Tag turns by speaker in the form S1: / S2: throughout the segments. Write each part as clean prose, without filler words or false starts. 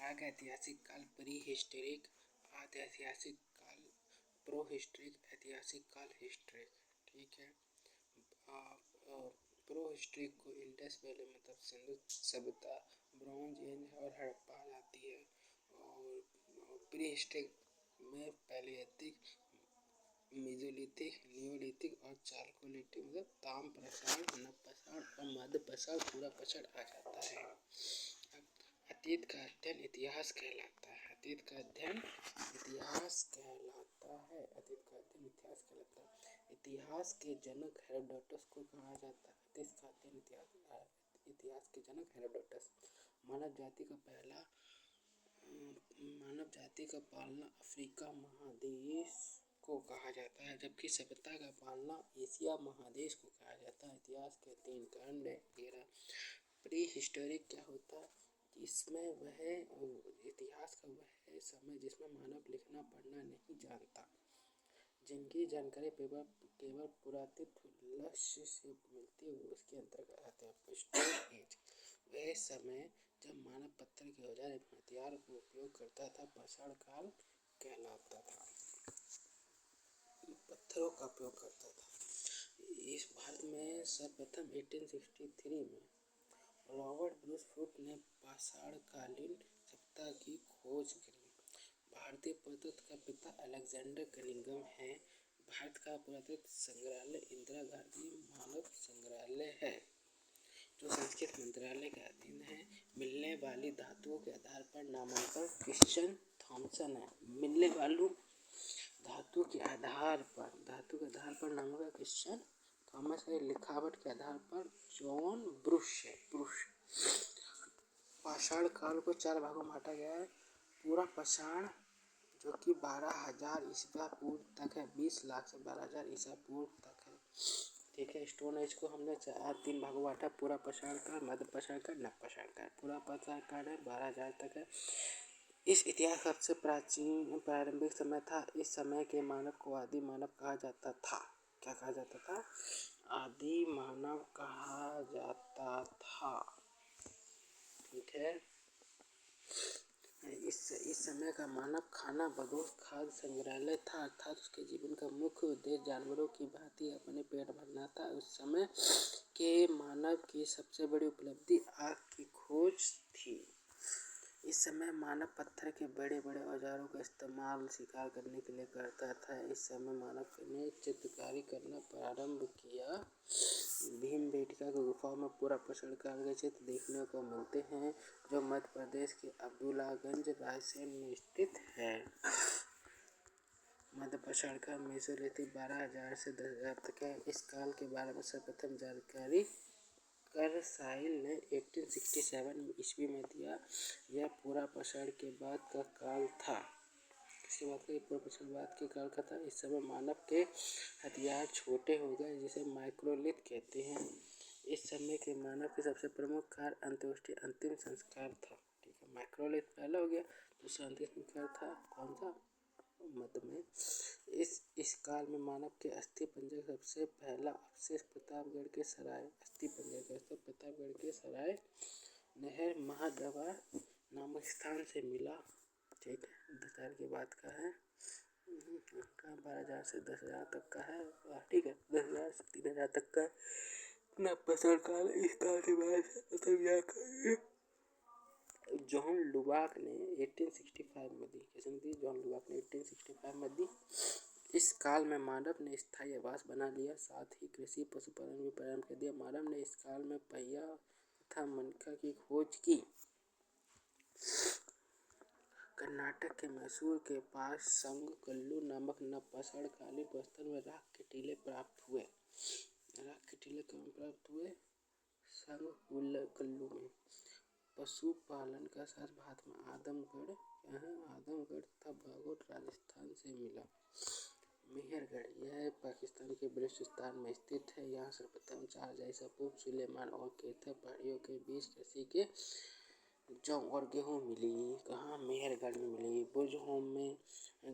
S1: प्राग ऐतिहासिक काल, pre historic आद्य ऐतिहासिक काल, प्रो हिस्टोरिक ऐतिहासिक काल, हिस्टोरिक। ठीक है। प्रो हिस्टोरिक को इंडस वैली मतलब सिंधु सभ्यता, ब्रॉन्ज एज और हड़प्पा आती है। और प्री हिस्टोरिक में पैलियोलिथिक, मेसोलिथिक, नियोलिथिक और चालकोलिथिक मतलब ताम्रपाषाण, नवपाषाण और मध्यपाषाण पूरा पाषाण आ जाता है। अतीत का अध्ययन इतिहास कहलाता है। अतीत का अध्ययन इतिहास कहलाता है। अतीत का अध्ययन इतिहास कहलाता है। इतिहास के जनक हेरोडोटस को कहा जाता है। अतीत का अध्ययन इतिहास के जनक हेरोडोटस। मानव जाति का पालना अफ्रीका महादेश को कहा जाता है, जबकि सभ्यता का पालना एशिया महादेश को कहा जाता है। इतिहास के 3 खंड है। प्री हिस्टोरिक क्या होता है? इसमें वह इतिहास का वह समय जिसमें मानव लिखना पढ़ना नहीं जानता, जिनकी जानकारी केवल पुरातत्व लक्ष्य से मिलती है, उसके अंतर्गत आते हैं। स्टोन एज वह समय जब मानव पत्थर के औजार एवं हथियार का उपयोग करता था, पाषाण काल कहलाता था। पत्थरों का उपयोग करता था। इस भारत में सर्वप्रथम 1863 में रॉबर्ट ब्रूस फुट ने पाषाणकालीन सभ्यता की खोज करी। भारतीय पुरातत्व का पिता अलेक्जेंडर कनिंघम है। भारत का पुरातत्व संग्रहालय इंदिरा गांधी मानव संग्रहालय है, जो संस्कृति मंत्रालय के अधीन है। मिलने वाली धातुओं के आधार पर नामांकन क्रिश्चियन थॉमसन है। मिलने वाली धातु के आधार पर नामांकन क्रिश्चियन थॉमस है। लिखावट के आधार पर जॉन ब्रुश है। पाषाण काल को 4 भागों में बांटा गया है। पूरा पाषाण जो कि 12,000 ईसा पूर्व तक है, 20 लाख से 12,000 ईसा पूर्व तक है। ठीक है। स्टोन एज को हमने 3 भागों में बांटा, पूरा पाषाण काल, मध्य पाषाण काल, नव पाषाण काल। पूरा पाषाण काल है 12,000 तक है। इस इतिहास का सबसे प्रारंभिक समय था। इस समय के मानव को आदि मानव कहा जाता था। क्या कहा जाता था? आदि मानव कहा जाता था। ठीक है। इस समय का मानव खाना बदोश खाद्य संग्रहालय था, अर्थात उसके जीवन का मुख्य उद्देश्य जानवरों की भांति अपने पेट भरना था। उस समय के मानव की सबसे बड़ी उपलब्धि आग की खोज थी। इस समय मानव पत्थर के बड़े बड़े औजारों का इस्तेमाल शिकार करने के लिए करता था। इस समय मानव ने चित्रकारी करना प्रारंभ किया। भीमबेटका की गुफाओं में पूरा पाषाण काल के चित्र देखने को मिलते हैं, जो मध्य प्रदेश के अब्दुल्लागंज रायसेन में स्थित है। मध्य पाषाण काल मेसोलिथिक 12,000 से 10,000 तक है। इस काल के बारे में सर्वप्रथम जानकारी करसाइल ने 1867 ईस्वी में दिया। यह पूरा पाषाण के बाद का काल था। इसके बाद का पूरा पाषाण बाद के काल का था। इस समय मानव के हथियार छोटे हो गए, जिसे माइक्रोलिथ कहते हैं। इस समय के मानव के सबसे प्रमुख कार्य अंत्येष्टि अंतिम संस्कार था। ठीक है। माइक्रोलिथ पहला हो गया, दूसरा अंतिम संस्कार था कौन सा? मध्य में। इस काल में मानव के अस्थि पंजर का सबसे पहला अवशेष प्रतापगढ़ के सराय नहर महादवा नामक स्थान से मिला। ठीक है। 10,000 के बाद का है, 12,000 से 10,000 तक का है। ठीक है। 10,000 से 3,000 तक का नव पाषाण काल। इस काल के बाद जॉन लुबाक ने 1865 में दी। किसने दी? जॉन लुबाक ने 1865 में दी। इस काल में मानव ने स्थायी आवास बना लिया, साथ ही कृषि पशुपालन भी प्रारंभ कर दिया। मानव ने इस काल में पहिया तथा मनका की खोज की। कर्नाटक के मैसूर के पास संगकल्लू नामक नवपाषाण कालीन प्रस्तर में राख के टीले प्राप्त हुए। संगकल्लू में पशुपालन का शास्त्र भारत में आदमगढ़ तथा बागोट राजस्थान से मिला। मेहरगढ़ यह पाकिस्तान के बलूचिस्तान में स्थित है। यहाँ सर्वप्रथम 4,000 ईसा पूर्व सुलेमान और केथर पहाड़ियों के बीच कृषि के जौ और गेहूँ मिली। कहाँ? मेहरगढ़ में मिली। बुर्जहोम में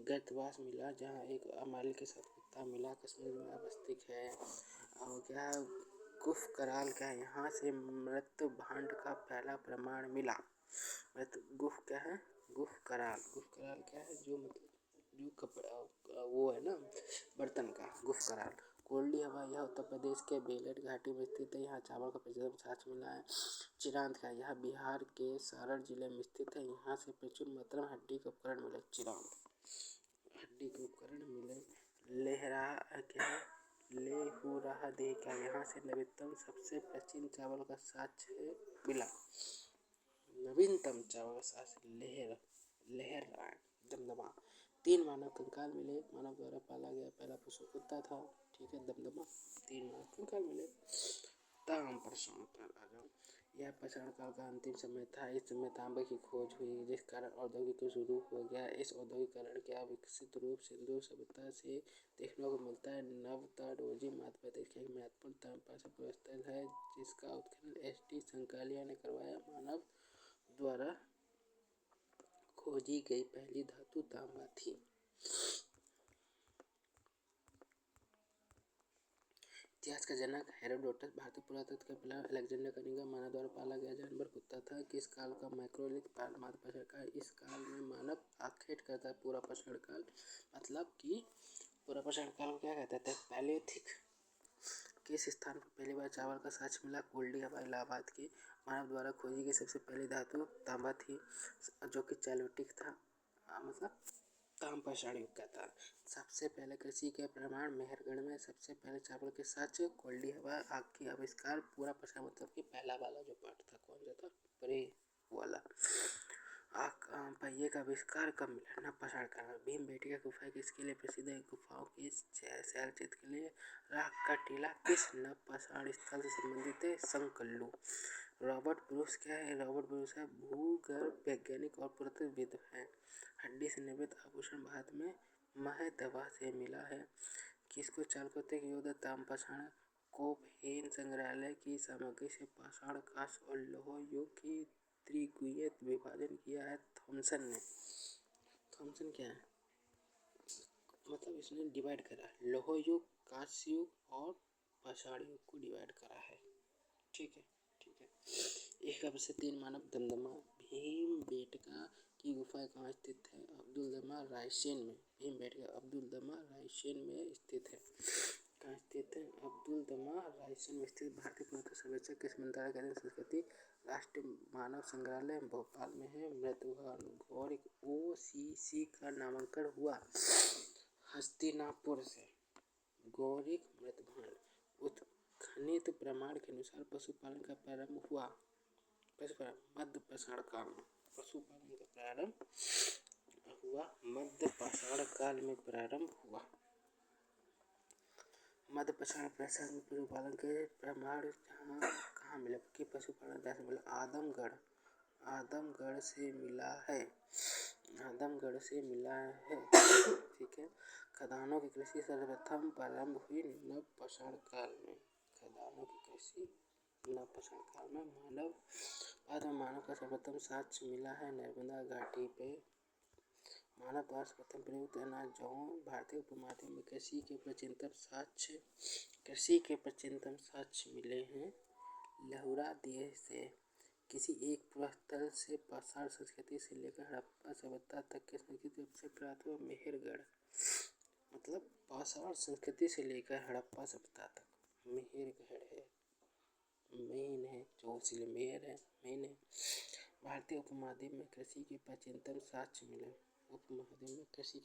S1: गर्तवास मिला, जहाँ एक अमाली के साथ कुत्ता मिला। कश्मीर में अवस्थित है। और क्या? कुफ कराल का यहाँ से मृत भांड का पहला प्रमाण मिला। गुफ क्या है? गुफ कराल। गुफ कराल क्या है? जो मतलब जो कपड़ा वो है ना बर्तन का, गुफ कराल। कोल्डी हवा यह उत्तर प्रदेश के बेलट घाटी में स्थित है। यहाँ चावल का प्रचुर छाछ मिला है। चिरांद का यह बिहार के सारण जिले में स्थित है। यहाँ से प्रचुर मात्रा में हड्डी के उपकरण मिले। चिरांद हड्डी के उपकरण मिले। लेहरा क्या है? लेहुराह देह का यहाँ से नवीनतम सबसे प्राचीन चावल का साक्ष्य मिला। नवीनतम चावल का साक्ष्य लहर दमदमा। 3 मानव कंकाल मिले। मानव द्वारा पाला गया पहला पशु कुत्ता था। ठीक है, दमदमा। 3 मानव कंकाल मिले। ताम पाषाण काल आ जाओ। यह पाषाण काल का अंतिम समय था। इस समय तांबे की खोज हुई, जिस कारण औद्योगिक शुरू हो गया। इस औद्योगिकरण के अविकसित रूप सिंधु सभ्यता से देखने को मिलता है। नवतरोजी मध्य प्रदेश का एक महत्वपूर्ण ताम्रपाषाण स्थल है, जिसका उत्खनन एस.टी. संकालिया ने करवाया। मानव द्वारा खोजी गई पहली धातु तांबा थी। इतिहास का जनक हेरोडोटस। भारतीय पुरातत्व का पहला अलेक्जेंडर कनिंघम। मानव द्वारा पाला गया जानवर कुत्ता था। किस काल का? मैक्रोलिथ मध्य पाषाण काल। इस काल में मानव आखेट करता है पूरा पाषाण काल, मतलब कि पूरा पाषाण काल को क्या कहते थे? पैलियोथिक। किस स्थान पर पहली बार चावल का साक्ष्य मिला? कोल्डी हवा इलाहाबाद की। मानव द्वारा खोजी गई सबसे पहली धातु तांबा थी, जो कि चैल्टिक था, मतलब ताम्रपाषाण युग का था। सबसे पहले कृषि के प्रमाण मेहरगढ़ में। सबसे पहले चावल के साक्ष्य कोल्डी हवा। आग की आविष्कार पूरा पाषाण, मतलब कि पहला वाला जो पार्ट था, कौन सा था? प्रे वाला। आग पहिए का आविष्कार कब मिला? नवपाषाण काल में। भीमबेटका गुफा किसके लिए प्रसिद्ध है? गुफाओं की शैल चित्र के लिए। राख का टीला किस नवपाषाण स्थल से संबंधित है? संकल्लू। रॉबर्ट ब्रूस क्या है? रॉबर्ट ब्रूस है भूगर्भ वैज्ञानिक और पुरातत्वविद हैं। हड्डी से निर्मित आभूषण भारत में महदवा से मिला है। किसको चालकोत्तेक युद्ध ताम्रपाषाण कोपहेन संग्रहालय की सामग्री से पाषाण कांस्य और लौह युग की त्रिगुणित विभाजन किया है? थॉमसन ने। थॉमसन क्या है? मतलब इसने डिवाइड करा है, लौह युग, कांस्य युग और पाषाण युग को डिवाइड करा है। ठीक है, ठीक है। एक अब से 3 मानव दमदमा। भीमबेटका की गुफा कहाँ स्थित है? अब्दुलदमा रायसेन में। भीमबेटका अब्दुलदमा रायसेन में स्थित है। कहाँ स्थित है? अब्दुलदमा रायसेन में स्थित। भारतीय पुरातत्व सर्वेक्षण किस मंत्रालय के अधीन? संस्कृति राष्ट्रीय मानव संग्रहालय भोपाल में है। मृतभांड गौरिक OCC का नामांकन हुआ हस्तिनापुर से। गौरिक मृतभांड उत्खनित प्रमाण के अनुसार पशुपालन का प्रारंभ हुआ मध्य पाषाण काल में। पशुपालन का प्रारंभ हुआ मध्य पाषाण काल में प्रारंभ हुआ। मध्य पाषाण में पशुपालन के प्रमाण कहाँ मिले? कि पशुपालन कैसे मिला? आदमगढ़ से मिला है। आदमगढ़ से मिला है। ठीक है। खदानों की कृषि सर्वप्रथम प्रारंभ हुई नवपाषाण काल में। खदानों की कृषि नवपाषाण काल में। मानव का सर्वप्रथम साक्ष्य मिला है नर्मदा घाटी पे। मानव द्वारा सर्वप्रथम प्रयुक्त अनाज जौ। भारतीय उपमहाद्वीप में कृषि के प्राचीनतम साक्ष्य मिले हैं लहुरा देह से। किसी एक पुरास्थल से पाषाण संस्कृति से लेकर हड़प्पा सभ्यता तक की संस्कृति सबसे प्राप्त हुआ मेहरगढ़। मतलब पाषाण संस्कृति से लेकर हड़प्पा सभ्यता तक मेहरगढ़ है, मेन है, जो इसलिए मेहर है, मेन है। भारतीय उपमहाद्वीप में कृषि के प्राचीनतम साक्ष्य मिले। उपमहाद्वीप में कृषि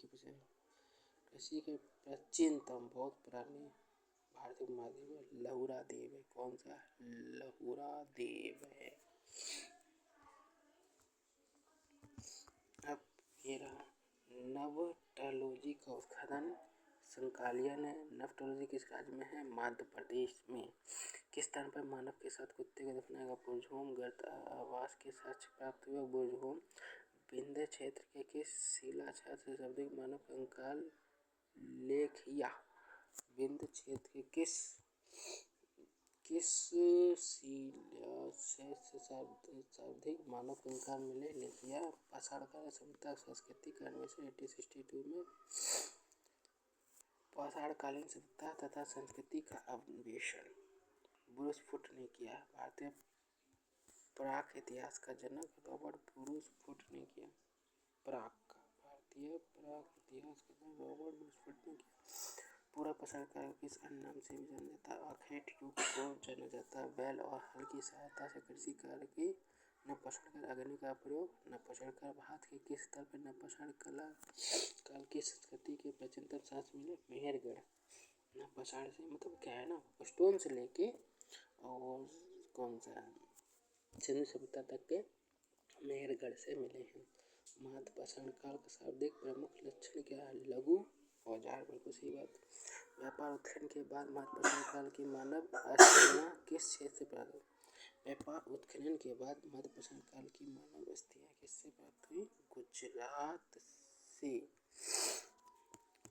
S1: के प्राचीनतम बहुत पुराने भारतीय उपमहाद्वीप में लहुरा देव है। कौन सा? लहुरा देव है। अब ये रहा नवटोलॉजी का उत्खनन संकालिया ने। नवटोलॉजी किस राज्य में है? मध्य प्रदेश में। किस स्थान पर मानव के साथ कुत्ते को दफनाया गया? बुरजहोम गर्त आवास के साक्ष्य प्राप्त हुए। बुरजहोम विंध्य क्षेत्र के किस शिलाछाया से सर्वाधिक मानव कंकाल लेखिया? विंध्य क्षेत्र के किस शिलाछाया से सर्वाधिक मानव कंकाल मिले? लेखिया। पाषाण काल सभ्यता संस्कृति का अन्वेषण 1862 में। पाषाणकालीन सभ्यता तथा संस्कृति का अन्वेषण ब्रूस फुट ने किया। भारतीय प्राक इतिहास का जनक रॉबर्ट ब्रूस फुट ने किया। प्राक का भारतीय प्राक इतिहास का जनक रॉबर्ट ब्रूस फुट ने किया। पूरा पसार काल किस अन्य नाम से भी जाना जाता है? आर्कैट युग को जाना जाता है। बैल और हल की सहायता से कृषि कार्य की नवपाषाण काल अग्नि का प्रयोग। नवपाषाण काल भारत के किस स्थल पर नवपाषाण काल की संस्कृति के प्राचीनतम साक्ष्य मिले? मेहरगढ़। नवपाषाण से मतलब क्या है ना, स्टोन से लेके और कौन सा सिंधु सभ्यता तक के मेहरगढ़ से मिले हैं। मध्यपाषाण काल का शाब्दिक प्रमुख लक्षण क्या है? लघु औजार। बिल्कुल सही बात। व्यापार उत्खनन के बाद मध्यपाषाण काल की मानव अस्थियां किस क्षेत्र से प्राप्त हुई? व्यापार उत्खनन के बाद मध्यपाषाण काल की मानव अस्थियां किससे प्राप्त हुई? गुजरात से।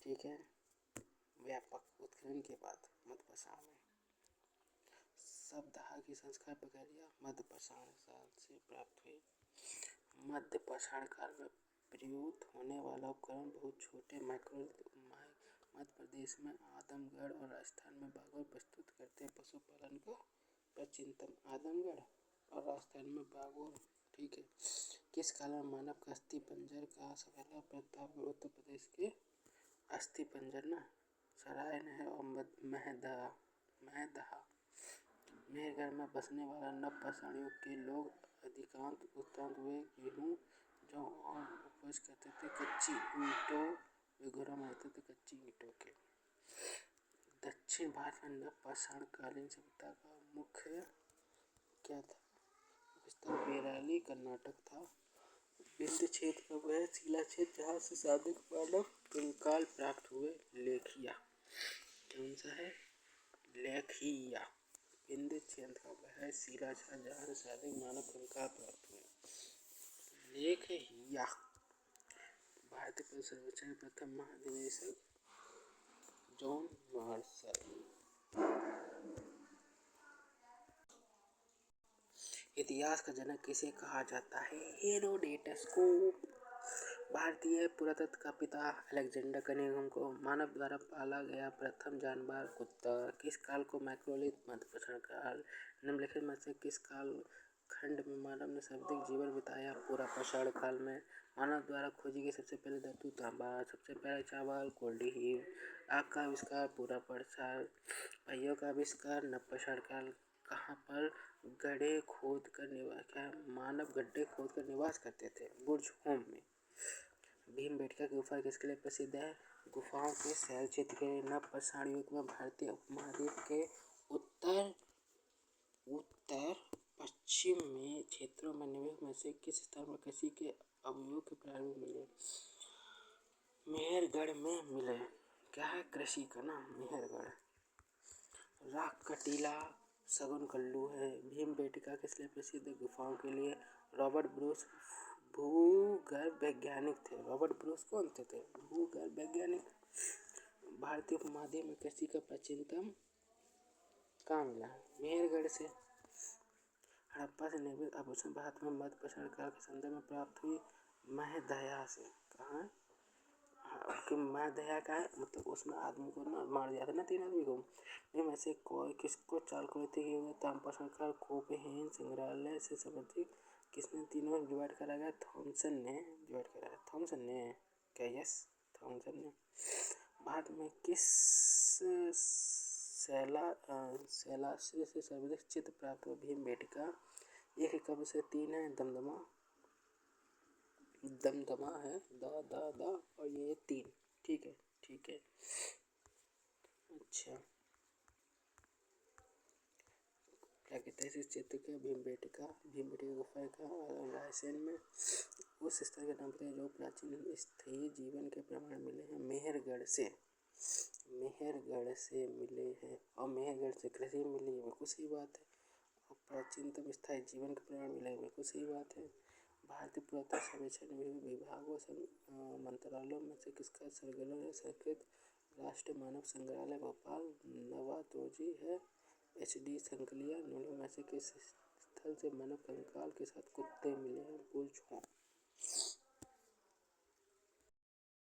S1: ठीक है। व्यापक उत्खनन के बाद मध्यपाषाण में शवदाह की संस्कार प्रक्रिया मध्यपाषाण काल से प्राप्त हुई। मध्यपाषाण काल में प्रयुक्त होने वाला उपकरण बहुत छोटे माइक्रोलिथ। मध्य प्रदेश में आदमगढ़ और राजस्थान में बागोर प्रस्तुत करते हैं पशुपालन को प्राचीनतम। आदमगढ़ और राजस्थान में बागोर। ठीक है। किस काल में मानव का अस्थि पंजर का सफलता? प्रतापगढ़ उत्तर प्रदेश के अस्थि पंजर ना सरायन है और महदहा। मेहरगढ़ में बसने वाला नवपाषाण युग के लोग अधिकांश उत्तांत वे गेहूं जौ और उपज करते थे कच्ची ईंटों। वे घरों में रहते थे कच्ची ईंटों के। दक्षिण भारत में नवपाषाण कालीन सभ्यता का मुख्य क्या था? विस्तार बेराली कर्नाटक था। विंध्य क्षेत्र का वह शिला क्षेत्र जहाँ से सादिक मानव कंकाल प्राप्त हुए। लेखिया। कौन सा है? लेखिया। विंध्य क्षेत्र का वह शिला क्षेत्र जहाँ से सादिक मानव कंकाल प्राप्त हुए। लेखिया। भारतीय पुलिस सर्वेक्षण के प्रथम महानिदेशक जॉन मार्शल। इतिहास का जनक किसे कहा जाता है? हेरोडोटस को। भारतीय पुरातत्व का पिता अलेक्जेंडर कनिंघम को। मानव द्वारा पाला गया प्रथम जानवर कुत्ता। किस काल को माइक्रोलिथ? मध्यपाषाण काल। निम्नलिखित में से किस काल खंड में मानव ने सर्वाधिक जीवन बिताया? पुरापाषाण काल में। मानव द्वारा खोजी गई सबसे पहले धातु तांबा। सबसे पहले चावल कोल्ड हीव। आग का आविष्कार पुरापाषाण। पहियों का आविष्कार नवपाषाण काल। कहाँ पर गड्ढे खोद कर मानव गड्ढे खोद कर निवास करते थे? बुर्ज होम में। भीमबेटका की गुफा किसके लिए प्रसिद्ध है? गुफाओं के शैल क्षेत्र के लिए। नवपाषाण युग में भारतीय उपमहाद्वीप के उत्तर पश्चिम में क्षेत्रों में निवेश में से किस स्थान पर कृषि के अवयवों के प्रारंभ मिले? मेहरगढ़ में मिले। क्या है? कृषि का ना मेहरगढ़। राख का टीला सगुन कल्लू है। भीमबेटका किस लिए प्रसिद्ध है? गुफाओं के लिए। रॉबर्ट ब्रूस भूगर्भ वैज्ञानिक थे। रॉबर्ट ब्रूस कौन थे? भूगर्भ वैज्ञानिक। भारतीय उपमहाद्वीप में कृषि का प्राचीनतम कहाँ मिला? मेहरगढ़ से। हड़प्पा से निर्मित आभूषण भारत में मध्यपाषाण काल के संदर्भ में प्राप्त हुई महदहा से। कहाँ है? कि महदहा का है मतलब उसमें आदमी को ना मार दिया था ना 3 आदमी को। इनमें से कोई किसको चालकोलिथिक युग ताम्रपाषाण काल कोपेनहेगन संग्रहालय से संबंधित किसने तीनों में डिवाइड करा गया? थॉमसन ने डिवाइड करा है। थॉमसन ने क्या? यस थॉमसन ने। भारत में किस शैलाश्रय से सर्वाधिक चित्र प्राप्त हुआ? भीमबेटका। 1 कब से 3 है? दमदमा है दा और ये 3। ठीक है। अच्छा क्या कहते हैं इस चित्र का? भीमबेटका गुफा का रायसेन में उस स्थल के नाम बताइए जो प्राचीन स्थायी जीवन के प्रमाण मिले हैं। मेहरगढ़ से मिले हैं और मेहरगढ़ से कृषि मिली है। बिल्कुल सही बात है। और प्राचीनतम स्थायी जीवन के प्रमाण मिले हैं। बिल्कुल सही बात है। भारतीय पुरातत्व सर्वेक्षण विभागों मंत्रालयों में से किसका संलग्न है? संस्कृत राष्ट्रीय मानव संग्रहालय भोपाल। नवातोजी है। HD संकलिया। निम्नलिखित में से किस स्थल से मानव कंकाल के साथ कुत्ते मिले हैं? बुर्ज होम।